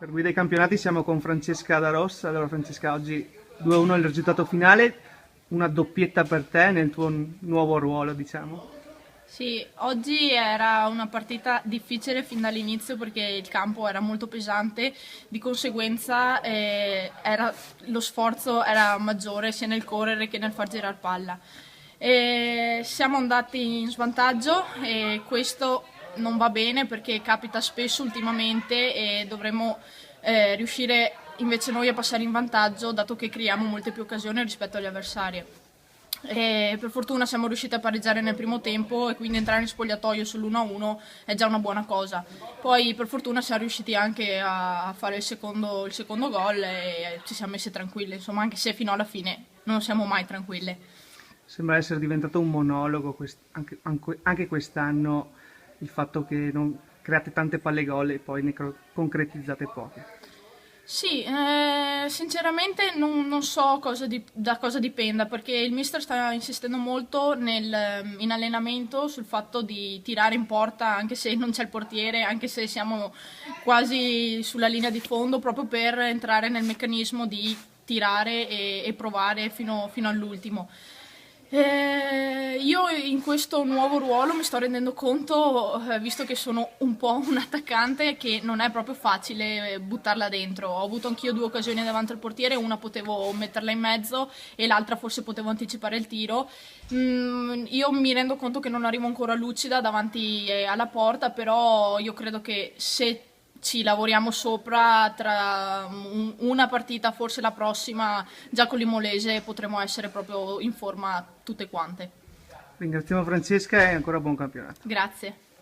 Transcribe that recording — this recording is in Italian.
Per guida ai campionati siamo con Francesca da Rossa. Allora Francesca, oggi 2-1 il risultato finale, una doppietta per te nel tuo nuovo ruolo, diciamo. Sì, oggi era una partita difficile fin dall'inizio perché il campo era molto pesante, di conseguenza lo sforzo era maggiore sia nel correre che nel far girare palla. Siamo andati in svantaggio e questo non va bene perché capita spesso ultimamente e dovremmo riuscire invece noi a passare in vantaggio dato che creiamo molte più occasioni rispetto agli avversari. E per fortuna siamo riusciti a pareggiare nel primo tempo e quindi entrare in spogliatoio sull'1-1 è già una buona cosa. Poi per fortuna siamo riusciti anche a fare il secondo gol e ci siamo messi tranquilli, insomma, anche se fino alla fine non siamo mai tranquille. Sembra essere diventato un monologo anche quest'anno il fatto che non create tante palle gol e poi ne concretizzate poche. Sì, sinceramente non so da cosa dipenda, perché il mister sta insistendo molto in allenamento sul fatto di tirare in porta anche se non c'è il portiere, anche se siamo quasi sulla linea di fondo, proprio per entrare nel meccanismo di tirare e provare fino all'ultimo. Io in questo nuovo ruolo mi sto rendendo conto, visto che sono un po' un attaccante, che non è proprio facile buttarla dentro. Ho avuto anch'io due occasioni davanti al portiere, una potevo metterla in mezzo e l'altra forse potevo anticipare il tiro. Io mi rendo conto che non arrivo ancora lucida davanti alla porta, però io credo che se ci lavoriamo sopra tra una partita, forse la prossima, già con l'Imolese potremo essere proprio in forma tutte quante. Ringraziamo Francesca e ancora buon campionato. Grazie.